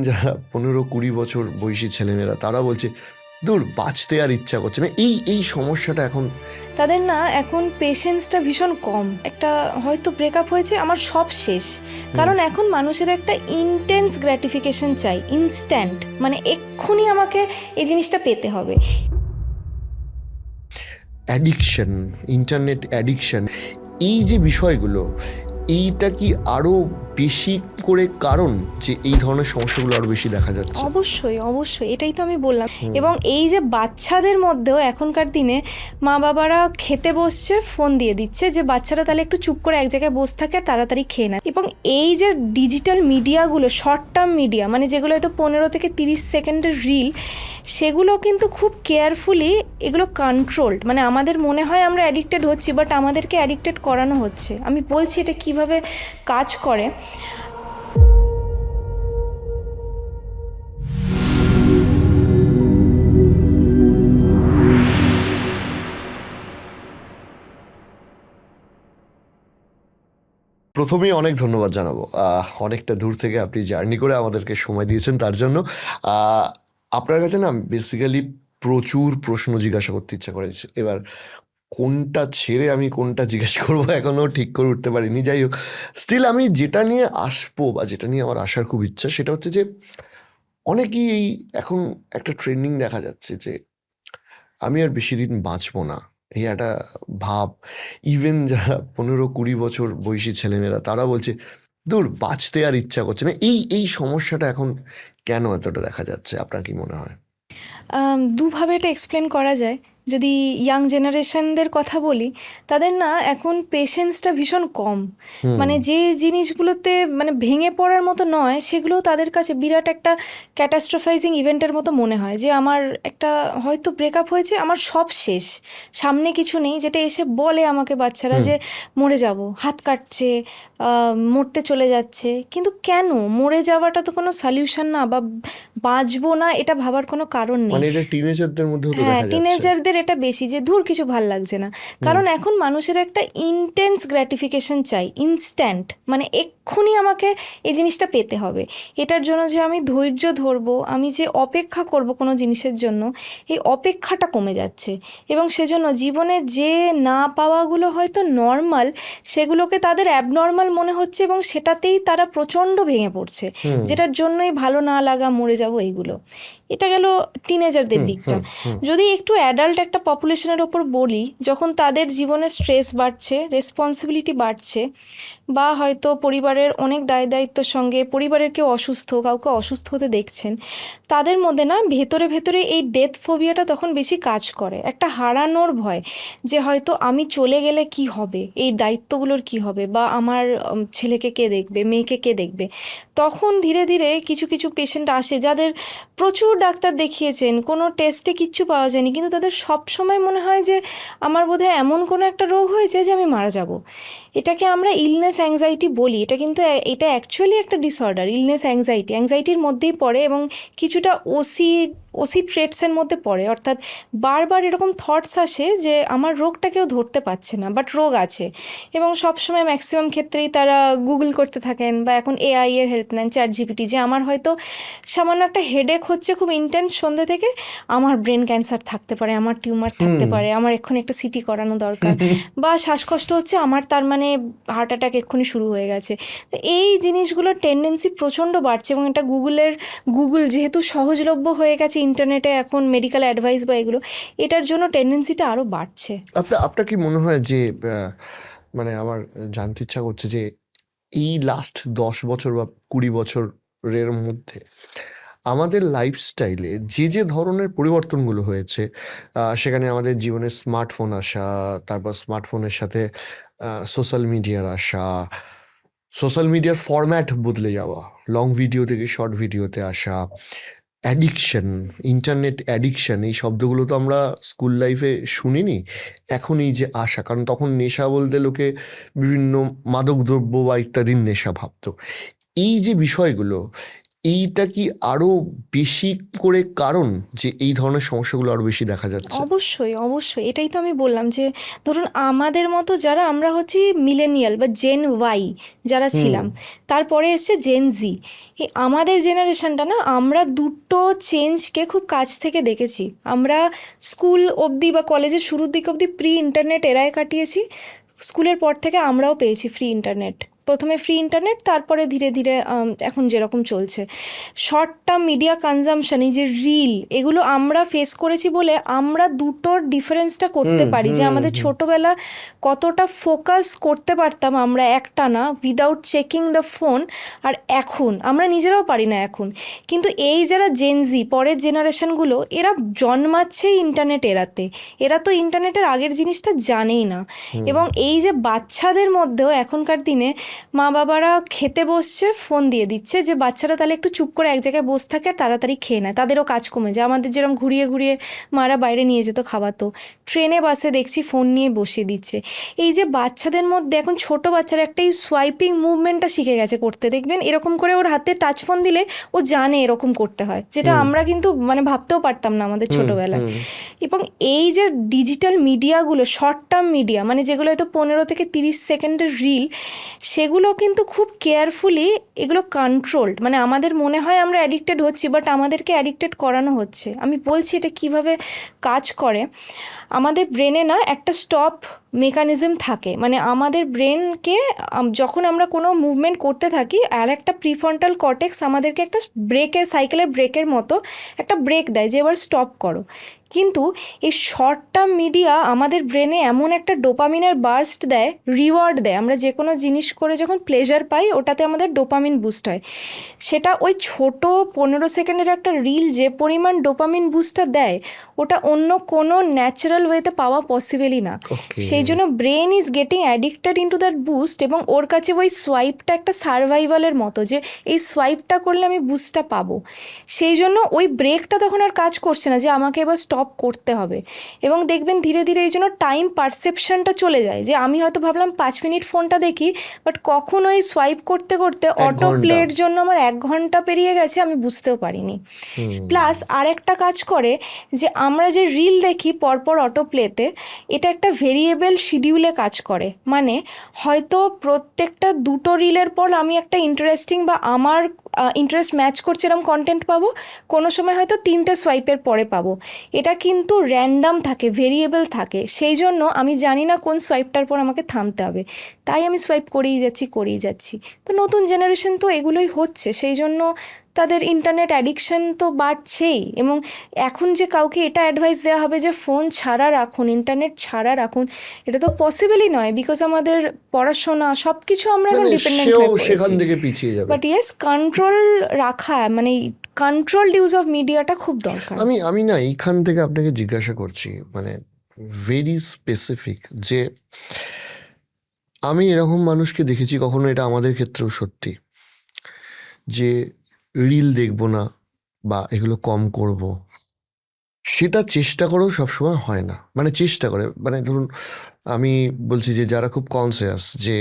যারা 15-20 বছর বয়সী ছেলেমেয়েরা তারা বলছে দূর বাঁচতে আর ইচ্ছা করছে না। এই সমস্যাটা এখন তাদের না এখন পেশেন্সটা ভীষণ কম। একটা হয়তো ব্রেকআপ হয়েছে, আমার সব শেষ। কারণ এখন মানুষের একটা ইনটেন্স গ্র্যাটিফিকেশন চাই, ইনস্ট্যান্ট, মানে এক্ষুনি আমাকে এই জিনিসটা পেতে হবে। অ্যাডিকশন, ইন্টারনেট অ্যাডিকশন, এই যে বিষয়গুলো, এইটা কি আরও বেশি করে কারণ যে এই ধরনের সমস্যাগুলো আরও বেশি দেখা যাচ্ছে? অবশ্যই অবশ্যই, এটাই তো আমি বললাম। এবং এই যে বাচ্চাদের মধ্যেও এখনকার দিনে মা বাবারা খেতে বসছে, ফোন দিয়ে দিচ্ছে যে বাচ্চারা তাহলে একটু চুপ করে এক জায়গায় বসে থাকে আর তাড়াতাড়ি খেয়ে নেয়। এবং এই যে ডিজিটাল মিডিয়াগুলো, শর্ট টার্ম মিডিয়া, মানে যেগুলো হয়তো 15 থেকে 30 সেকেন্ডের রিল, সেগুলো কিন্তু খুব কেয়ারফুলি এগুলো কন্ট্রোলড। মানে আমাদের মনে হয় আমরা অ্যাডিক্টেড হচ্ছি, বাট আমাদেরকে অ্যাডিক্টেড করানো হচ্ছে। আমি বলছি এটা কিভাবে কাজ করে। প্রথমেই অনেক ধন্যবাদ জানাবো, অনেকটা দূর থেকে আপনি জার্নি করে আমাদেরকে সময় দিয়েছেন তার জন্য। আপনার কাছে না বেসিক্যালি প্রচুর প্রশ্ন জিজ্ঞাসা করতে ইচ্ছা করেছে। এবার কোনটা ছেড়ে আমি কোনটা জিজ্ঞেস করবো এখনও ঠিক করে উঠতে পারিনি। যাই হোক, স্টিল আমি যেটা নিয়ে আসবো বা যেটা নিয়ে আমার আসার খুব ইচ্ছা সেটা হচ্ছে যে অনেকেই এই এখন একটা ট্রেন্ডিং দেখা যাচ্ছে যে আমি আর বেশি দিন বাঁচবো না, এই একটা ভাব। ইভেন যারা 15-20 বছর বয়সী ছেলেমেয়েরা তারা বলছে দূর বাঁচতে আর ইচ্ছা করছে না। এই সমস্যাটা এখন কেন এতটা দেখা যাচ্ছে আপনার কি মনে হয়? দুভাবে এটা এক্সপ্লেন করা যায়। যদি ইয়াং জেনারেশনদের কথা বলি, তাদের না এখন পেশেন্সটা ভীষণ কম। মানে যে জিনিসগুলোতে মানে ভেঙে পড়ার মতো নয়, সেগুলোও তাদের কাছে বিরাট একটা ক্যাটাস্ট্রোফাইজিং ইভেন্টের মতো মনে হয়। যে আমার একটা হয়তো ব্রেকআপ হয়েছে, আমার সব শেষ, সামনে কিছু নেই। যেটা এসে বলে আমাকে বাচ্চারা যে মরে যাব, হাত কাটছে, মরতে চলে যাচ্ছে। কিন্তু কেন মরে যাওয়াটা তো কোনো সলিউশন না, বা বাঁচবো না এটা ভাবার কোনো কারণ নেই। মানে এটা টিনেজারদের মধ্যেও তো হ্যাঁ, দেখা যাচ্ছে। টিনেজারদের এটা বেশি, যে ধুর কিছু ভাল লাগছে না। কারণ এখন মানুষের একটা ইনটেন্স গ্র্যাটিফিকেশন চাই, ইনস্ট্যান্ট, মানে এক্ষুনি আমাকে এই জিনিসটা পেতে হবে। এটার জন্য যে আমি ধৈর্য ধরবো, আমি যে অপেক্ষা করব কোনো জিনিসের জন্য, এই অপেক্ষাটা কমে যাচ্ছে। এবং সেজন্য জীবনে যে না পাওয়াগুলো হয়তো নর্মাল, সেগুলোকে তাদের অ্যাবনর্মাল মনে হচ্ছে, এবং সেটাতেই তারা প্রচণ্ড ভেঙে পড়ছে। যেটার জন্যই ভালো না লাগা, মরে যাব, এইগুলো। এটা গেল টিনেজারদের দিকটা। যদি একটু অ্যাডাল্ট একটা পপুলেশনের ওপর বলি, যখন তাদের জীবনে স্ট্রেস বাড়ছে, রেসপন্সিবিলিটি বাড়ছে, বা হয়তো পরিবারের অনেক দায় দায়িত্বের সঙ্গে পরিবারের কেউ অসুস্থ, কাউকে অসুস্থ হতে দেখছেন, তাদের মধ্যে না ভেতরে ভেতরে এই ডেথ ফোবিয়াটা তখন বেশি কাজ করে। একটা হারানোর ভয়, যে হয়তো আমি চলে গেলে কি হবে, এই দায়িত্বগুলোর কি হবে, বা আমার ছেলেকে কে দেখবে, মেয়েকে কে দেখবে। তখন ধীরে ধীরে কিছু কিছু পেশেন্ট আসে যাদের প্রচুর ডাক্তার দেখিয়েছেন, কোনো টেস্টে কিচ্ছু পাওয়া যায়নি, কিন্তু তাদের সব সময় মনে হয় যে আমার বোধহয় এমন কোনো একটা রোগ হয়েছে যে আমি মারা যাব। এটাকে আমরা ইলনেস অ্যাংজাইটি বলি। এটা কিন্তু এটা অ্যাকচুয়ালি একটা ডিসঅর্ডার। ইলনেস অ্যাংজাইটির মধ্যেই পড়ে, এবং কিছুটা ওসি ট্রেটসের মধ্যে পড়ে। অর্থাৎ বারবার এরকম থটস আসে যে আমার রোগটা কেউ ধরতে পারছে না, বাট রোগ আছে। এবং সবসময় ম্যাক্সিমাম ক্ষেত্রেই তারা গুগল করতে থাকেন, বা এখন এআই এর হেল্প নেন, ChatGPT, যে আমার হয়তো সামান্য একটা হেডেক হচ্ছে খুব ইন্টেন্স সন্ধ্যে থেকে, আমার ব্রেন ক্যান্সার থাকতে পারে, আমার টিউমার থাকতে পারে, আমার এক্ষুনি একটা সিটি করানো দরকার, বা শ্বাসকষ্ট হচ্ছে আমার, তার মানে হার্ট অ্যাটাক এক্ষুনি শুরু হয়ে গেছে। তো এই জিনিসগুলোর টেন্ডেন্সি প্রচণ্ড বাড়ছে, এবং এটা গুগল যেহেতু সহজলভ্য হয়ে গেছে ইন্টারনেটে এখন, মেডিকেল অ্যাডভাইস বা এগুলো, এটার জন্য টেন্ডেন্সিটা আরও বাড়ছে। আপনার কি মনে হয় যে মানে আমার জানতে ইচ্ছা করছে যে এই লাস্ট 10 বছর বা 20 বছরের মধ্যে আমাদের লাইফস্টাইলে যে ধরনের পরিবর্তনগুলো হয়েছে, সেখানে আমাদের জীবনে স্মার্টফোন আসা, তারপর স্মার্টফোনের সাথে সোশ্যাল মিডিয়ার আসা, সোশ্যাল মিডিয়ার ফরম্যাট বদলে যাওয়া, লং ভিডিও থেকে শর্ট ভিডিওতে আসা, অ্যাডিকশন, ইন্টারনেট অ্যাডিকশন, এই শব্দগুলো তো আমরা স্কুল লাইফে শুনিনি। এখন এই যে আসা, কারণ তখন নেশা বলতে লোকে বিভিন্ন মাদকদ্রব্য বা ইত্যাদির নেশা ভাবতো। এই যে বিষয়গুলো, এইটা কি আরো বেশি করে কারণ যে এই ধরনের সমস্যাগুলো আরো বেশি দেখা যাচ্ছে? অবশ্যই অবশ্যই, এটাই তো আমি বললাম যে ধরুন আমাদের মতো যারা আমরা হচ্ছি মিলেনিয়াল বা জেন ওয়াই যারা ছিলাম, তারপরে এসছে জেন জি। এই আমাদের জেনারেশনটা না, আমরা দুটো চেঞ্জকে খুব কাছ থেকে দেখেছি। আমরা স্কুল অবধি বা কলেজের শুরুর দিক অবধি প্রি ইন্টারনেট এরায় কাটিয়েছি। স্কুলের পর থেকে আমরাও পেয়েছি ফ্রি ইন্টারনেট, প্রথমে ফ্রি ইন্টারনেট, তারপরে ধীরে ধীরে এখন যেরকম চলছে শর্ট টার্ম মিডিয়া কনজামশন, এই যে রিল, এগুলো আমরা ফেস করেছি বলে আমরা দুটোর ডিফারেন্সটা করতে পারি যে আমাদের ছোটোবেলা কতটা ফোকাস করতে পারতাম আমরা একটানা উইদাউট চেকিং দ্য ফোন, আর এখন আমরা নিজেরাও পারি না এখন। কিন্তু এই যারা জেনজি পরের জেনারেশনগুলো, এরা জন্মাচ্ছেই ইন্টারনেট এরাতে, এরা তো ইন্টারনেটের আগের জিনিসটা জানেই না। এবং এই যে বাচ্চাদের মধ্যেও এখনকার দিনে মা বাবারা খেতে বসছে, ফোন দিয়ে দিচ্ছে যে বাচ্চারা তাহলে একটু চুপ করে এক জায়গায় বসে থাকে আর তাড়াতাড়ি খেয়ে নেয়, তাদেরও কাজ কমে যায়। আমাদের যেরকম ঘুরিয়ে ঘুরিয়ে মারা বাইরে নিয়ে যেত খাওয়াতো, ট্রেনে বাসে দেখছি ফোন নিয়ে বসিয়ে দিচ্ছে। এই যে বাচ্চাদের মধ্যে এখন ছোট বাচ্চারা একটা এই সোয়াইপিং মুভমেন্টটা শিখে গেছে করতে, দেখবেন এরকম করে ওর হাতে টাচ ফোন দিলে ও জানে এরকম করতে হয়, যেটা আমরা কিন্তু মানে ভাবতেও পারতাম না আমাদের ছোটবেলায়। এবং এই যে ডিজিটাল মিডিয়াগুলো, শর্ট টার্ম মিডিয়া, মানে যেগুলো হয়তো 15 থেকে 30 সেকেন্ডের রিল, সেগুলো কিন্তু খুব কেয়ারফুলি এগুলো কন্ট্রোলড। মানে আমাদের মনে হয় আমরা অ্যাডিক্টেড হচ্ছি, বাট আমাদেরকে অ্যাডিক্টেড করানো হচ্ছে। আমি বলছি এটা কিভাবে কাজ করে। আমাদের ব্রেনে না একটা স্টপ মেকানিজম থাকে, মানে আমাদের ব্রেনকে যখন আমরা কোনো মুভমেন্ট করতে থাকি, আর একটা প্রিফ্রন্টাল কর্টেক্স আমাদেরকে একটা ব্রেকের, সাইকেলের ব্রেকের মতো একটা ব্রেক দেয় যে এবার স্টপ করো। কিন্তু এই শর্ট টার্ম মিডিয়া আমাদের ব্রেনে এমন একটা ডোপামিনের বার্স্ট দেয়, রিওয়ার্ড দেয়। আমরা যে কোনো জিনিস করে যখন প্লেজার পাই, ওটাতে আমাদের ডোপামিন বুস্ট হয়। সেটা ওই ছোট 15 সেকেন্ডের একটা রিল যে পরিমাণ ডোপামিন বুস্টটা দেয়, ওটা অন্য কোনো ন্যাচারাল ওয়েতে পাওয়া পসিবলই না। সেই জন্য brain is getting addicted into that boost, এবং ওর কাছে ওই সোয়াইপটা একটা সার্ভাইভালের মতো, যে এই সোয়াইপটা করলে আমি বুস্টটা পাবো। সেই জন্য ওই ব্রেকটা তখন আর কাজ করছে না যে আমাকে এবার স্টপ করতে হবে। এবং দেখবেন ধীরে ধীরে এই জন্য টাইম পারসেপশনটা চলে যায়, যে আমি হয়তো ভাবলাম 5 মিনিট ফোনটা দেখি, বাট কখন ওই সোয়াইপ করতে করতে অটো প্লের জন্য আমার 1 ঘন্টা পেরিয়ে গেছে, আমি বুঝতেও পারিনি। প্লাস আরেকটা কাজ করে যে আমরা যে রিল দেখি পরপর অটো প্লেতে, এটা একটা ভেরিয়েবল শিডিউলে কাজ করে। মানে হয়তো প্রত্যেকটা দুটো রিলের পর আমি একটা ইন্টারেস্টিং বা আমার ইন্টারেস্ট ম্যাচ করছে এরকম কন্টেন্ট পাবো, কোনো সময় হয়তো 3টে সোয়াইপের পরে পাবো। এটা কিন্তু র্যান্ডাম থাকে, ভেরিয়েবল থাকে, সেই জন্য আমি জানি না কোন সোয়াইপটার পর আমাকে থামতে হবে, তাই আমি সোয়াইপ করেই যাচ্ছি। তো নতুন জেনারেশন তো এগুলোই হচ্ছে, সেই জন্য তাদের ইন্টারনেট অ্যাডিকশন তো বাড়ছেই। এবং এখন যে কাউকে এটা অ্যাডভাইস দেওয়া হবে যে ফোন ছাড়া রাখুন, ইন্টারনেট ছাড়া রাখুন, এটা তো পসিবলই নয়, বিকজ আমাদের পড়াশোনা সব কিছু আমরা এখন ডিপেন্ডেন্ট হয়ে সেখান পড়েছি। থেকে পিছিয়ে যাবে। বাট ইয়েস, কন্ট্রোল রাখা, মানে কন্ট্রোলড ইউজ অফ মিডিয়াটা খুব দরকার। আমি না এইখান থেকে আপনাকে জিজ্ঞাসা করছি, মানে ভেরি স্পেসিফিক, যে আমি এরকম মানুষকে দেখেছি, কখনো এটা আমাদের ক্ষেত্রেও সত্যি, যে রিল দেখবো না বা এগুলো কম করব, সেটা চেষ্টা করেও সবসময় হয় না। মানে চেষ্টা করে, মানে ধরুন আমি বলছি যে যারা খুব কনসিয়াস যে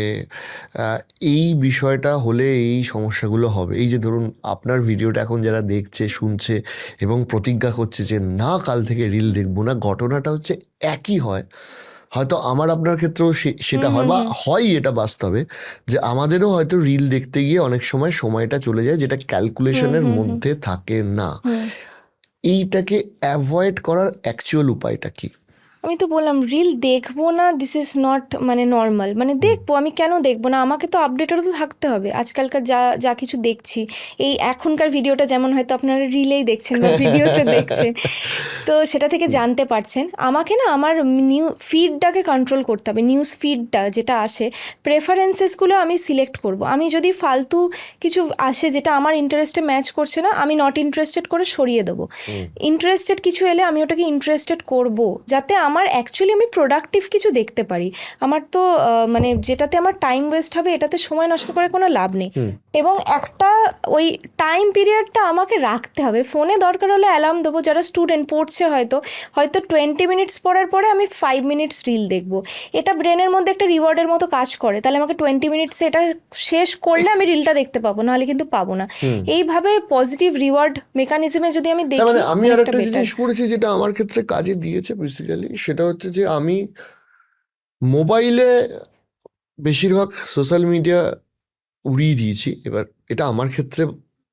এই বিষয়টা হলে এই সমস্যাগুলো হবে, এই যে ধরুন আপনার ভিডিওটা এখন যারা দেখছে, শুনছে এবং প্রতিজ্ঞা করছে যে না কাল থেকে রিল দেখবো না, ঘটনাটা হচ্ছে একই হয়। হয়তো আমার আপনার ক্ষেত্রেও সেটা হয়, বা হয়, এটা বাস্তবে যে আমাদেরও হয়তো রিল দেখতে গিয়ে অনেক সময় সময়টা চলে যায়, যেটা ক্যালকুলেশনের মধ্যে থাকে না। এইটাকে অ্যাভয়েড করার অ্যাকচুয়াল উপায়টা কি? আমি তো বললাম রিল দেখবো না, দিস ইজ নট মানে নর্মাল। মানে দেখবো, আমি কেন দেখবো না, আমাকে তো আপডেটেডও তো থাকতে হবে। আজকালকার যা কিছু দেখছি, এই এখনকার ভিডিওটা যেমন হয়তো আপনারা রিলেই দেখছেন বা ভিডিওতে দেখছেন, তো সেটা থেকে জানতে পারছেন। আমাকে না আমার ফিডটাকে কন্ট্রোল করতে হবে। নিউজ ফিডটা যেটা আসে, প্রেফারেন্সেসগুলো আমি সিলেক্ট করব। আমি যদি ফালতু কিছু আসে যেটা আমার ইন্টারেস্টে ম্যাচ করছে না, আমি নট ইন্টারেস্টেড করে সরিয়ে দেবো। ইন্টারেস্টেড কিছু এলে আমি ওটাকে ইন্টারেস্টেড করব, যাতে আমার আমার অ্যাকচুয়ালি আমি প্রোডাক্টিভ কিছু দেখতে পারি। আমার তো মানে যেটাতে আমার টাইম ওয়েস্ট হবে এটাতে সময় নষ্ট করে কোনো লাভ নেই। এবং একটা ওই টাইম পিরিয়ডটা আমাকে রাখতে হবে। ফোনে দরকার হলে অ্যালার্ম দেবো, যারা স্টুডেন্ট পড়ছে হয়তো 20 মিনিটস পড়ার পরে আমি 5 মিনিটস রিল দেখবো, এটা ব্রেনের মধ্যে একটা রিওয়ার্ডের মতো কাজ করে। তাহলে আমাকে 20 মিনিটসে এটা শেষ করলে আমি রিলটা দেখতে পাবো, নাহলে কিন্তু পাবো না। এইভাবে পজিটিভ রিওয়ার্ড মেকানিজমে যদি আমি তার দেখি মানে আমি আর অনেকটা একটা বেটার। জিনিস করেছি যেটা আমার ক্ষেত্রে কাজে দিয়েছে বেসিক্যালি, সেটা হচ্ছে যে আমি মোবাইলে বেশিরভাগ সোশ্যাল মিডিয়া উড়িয়ে দিয়েছি। এবার এটা আমার ক্ষেত্রে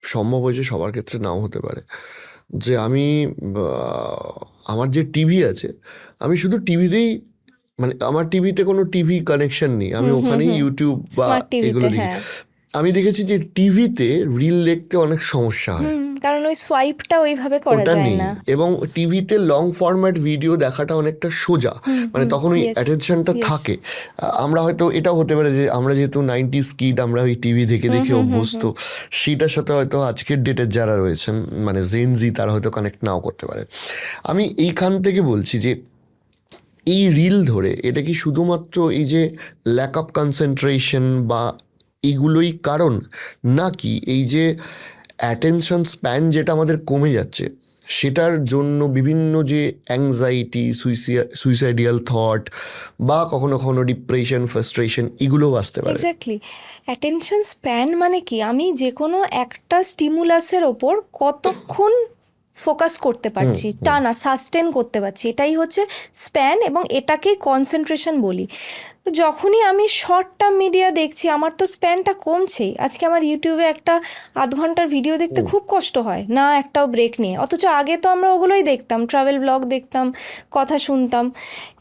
সম্ভব হয়েছে, সবার ক্ষেত্রে নাও হতে পারে। যে আমি আমার যে টিভি আছে, আমি শুধু টিভিতেই, মানে আমার টিভিতে কোনো টিভি কানেকশন নেই, আমি ওখানেই ইউটিউব বা স্মার্ট এগুলো টিভিতে, দেখি। হ্যাঁ। আমি দেখেছি যে টিভিতে রিল দেখতে অনেক সমস্যা হয়, কারণ ওই সোয়াইপটা ওইভাবে করা ওটা যায় নেই। না। এবং টিভিতে লং ফরম্যাট ভিডিও দেখাটা অনেকটা সোজা, মানে তখন ওই yes, অ্যাটেনশনটা yes. থাকে। আমরা হয়তো এটাও হতে পারে যে আমরা যেহেতু 90s কিড, আমরা ওই টিভি দেখে দেখে অভ্যস্ত, সেটার সাথে হয়তো আজকের ডেটের যারা রয়েছেন মানে জেনজি, তারা হয়তো কানেক্ট নাও করতে পারে। আমি এইখান থেকে বলছি যে এই রিল ধরে এটা কি শুধুমাত্র এই যে ল্যাক অফ কনসেন্ট্রেশন বা এগুলোই কারণ, নাকি এই যে অ্যাটেনশন স্প্যান যেটা আমাদের কমে যাচ্ছে সেটার জন্য বিভিন্ন যে অ্যাংজাইটি, সুইসাইডিয়াল থট বা কখনো কখনো ডিপ্রেশন, ফ্রাস্ট্রেশন, এগুলোও আসতে পারে? এক্স্যাক্টলি। অ্যাটেনশন স্প্যান মানে কি, আমি যে কোনো একটা স্টিমুলাসের ওপর কতক্ষণ ফোকাস করতে পারছি, টানা সাস্টেন করতে পারছি, এটাই হচ্ছে স্প্যান, এবং এটাকেই কনসেন্ট্রেশন বলি। তো যখনই আমি শর্ট টার্ম মিডিয়া দেখছি আমার তো স্প্যানটা কমছেই। আজকে আমার ইউটিউবে একটা আধ ঘন্টার ভিডিও দেখতে খুব কষ্ট হয় না একটাও ব্রেক নিয়ে, অথচ আগে তো আমরা ওগুলোই দেখতাম, ট্রাভেল ব্লগ দেখতাম, কথা শুনতাম।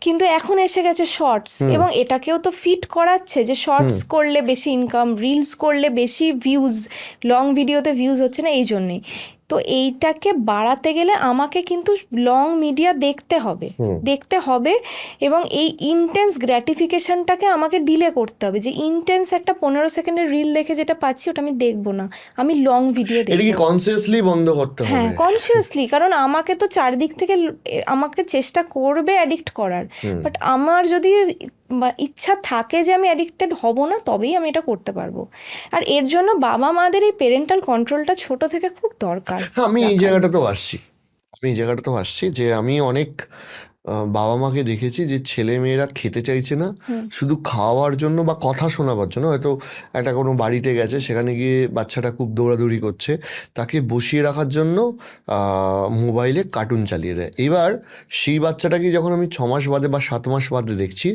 কিন্তু এখন এসে গেছে শর্টস, এবং এটাকেও তো ফিট করাচ্ছে যে শর্টস করলে বেশি ইনকাম, রিলস করলে বেশি ভিউজ, লং ভিডিওতে ভিউজ হচ্ছে না, এই জন্যেই। তো এইটাকে বাড়াতে গেলে আমাকে কিন্তু লং মিডিয়া দেখতে হবে, এবং এই ইন্টেন্স গ্র্যাটিফিকেশনটাকে আমাকে ডিলে করতে হবে। যে ইন্টেন্স একটা 15 সেকেন্ডের রিল দেখে যেটা পাচ্ছি ওটা আমি দেখবো না, আমি লং ভিডিও এটা কি দেখবো। কনসিয়াসলি বন্ধ করতে হ্যাঁ, হবে? কনসিয়াসলি, কারণ আমাকে তো চারদিক থেকে আমাকে চেষ্টা করবে অ্যাডিক্ট করার, বাট আমার যদি ইচ্ছা থাকে যে আমি অ্যাডিক্টেড হব না, তবেই আমি এটা করতে পারবো। আর এর জন্য বাবা মাদের এই পেরেন্টাল কন্ট্রোলটা ছোট থেকে খুব দরকার। আমি এই জায়গাটাতেও আসছি যে আমি অনেক বাবা মাকে দেখেছি যে ছেলে মেয়েরা খেতে চাইছে না, শুধু খাওয়ার জন্য বা কথা শোনাবার জন্য, হয়তো একটা কোনো বাড়িতে গেছে, সেখানে গিয়ে বাচ্চাটা খুব দৌড়াদৌড়ি করছে, তাকে বসিয়ে রাখার জন্য মোবাইলে কার্টুন চালিয়ে দেয়। এবার সেই বাচ্চাটাকে যখন আমি 6 মাস বাদে বা 7 মাস বাদে দেখছি,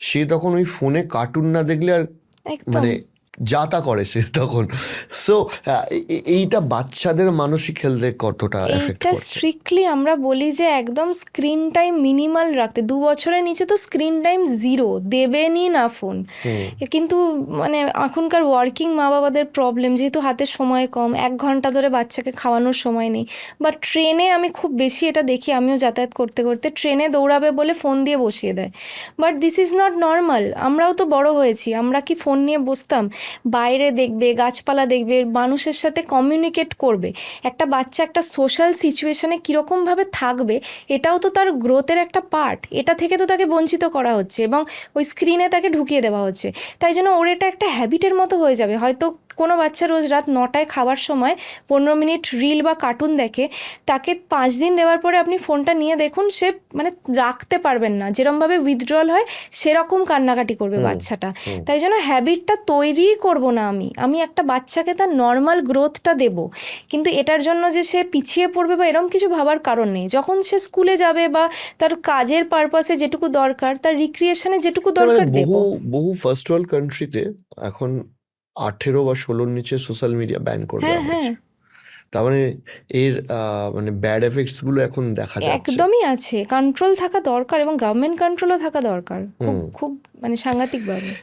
সে তখন ওই ফোনে কার্টুন না দেখলে আর একদম। মানে যা তা করে সে তখন। সো এইটা বাচ্চাদের মানসিক হেলথে কতটা এফেক্ট এইটা করছে? স্ট্রিক্টলি আমরা বলি যে একদম স্ক্রিন টাইম মিনিমাল রাখতে, 2 বছরের নিচে তো স্ক্রিন টাইম 0 দেবেনই না ফোন। কিন্তু মানে এখনকার ওয়ার্কিং মা বাবাদের প্রবলেম, যেহেতু হাতে সময় কম, 1 ঘন্টা ধরে বাচ্চাকে খাওয়ানোর সময় নেই। বা ট্রেনে আমি খুব বেশি এটা দেখি, আমিও যাতায়াত করতে করতে ট্রেনে দৌড়াবে বলে ফোন দিয়ে বসিয়ে দেয়। But this is not normal. আমরাও তো বড় হয়েছি, আমরা কি ফোন নিয়ে বসতাম? বাইরে দেখবে, গাছপালা দেখবে, মানুষের সাথে কমিউনিকেট করবে। একটা বাচ্চা একটা সোশ্যাল সিচুয়েশনে কীরকমভাবে থাকবে এটাও তো তার গ্রোথের একটা পার্ট। এটা থেকে তো তাকে বঞ্চিত করা হচ্ছে এবং ওই স্ক্রিনে তাকে ঢুকিয়ে দেওয়া হচ্ছে। তাই জন্য ওর এটা একটা হ্যাবিটের মতো হয়ে যাবে। হয়তো কোনো বাচ্চা রোজ রাত 9টায় খাবার সময় 15 মিনিট রিল বা কার্টুন দেখে, তাকে 5 দিন দেওয়ার পরে আপনি ফোনটা নিয়ে দেখুন, সে মানে রাখতে পারবেন না, যেরকমভাবে উইথড্রল হয় সেরকম কান্নাকাটি করবে বাচ্চাটা। তাই জন্য হ্যাবিটটা তৈরিই করবো না আমি একটা বাচ্চাকে তার নর্মাল গ্রোথটা দেব, কিন্তু এটার জন্য যে সে পিছিয়ে পড়বে বা এরকম কিছু ভাবার কারণ নেই। যখন সে স্কুলে যাবে বা তার কাজের পারপাসে যেটুকু দরকার, তার রিক্রিয়েশনে যেটুকু দরকার দেব। বহু ফার্স্ট ওয়ার্ল্ড কান্ট্রিতে এখন 18 বা 16-র নিচে সোশ্যাল মিডিয়া ব্যান করে দেওয়া হয়েছে। তার মানে এর মানে ব্যাড এফেক্টস গুলো এখন দেখা যাচ্ছে। একদমই আছে, কন্ট্রোল থাকা দরকার এবং গভর্নমেন্ট কন্ট্রোলও থাকা দরকার, খুব খুব মানে সাংঘাতিকভাবে।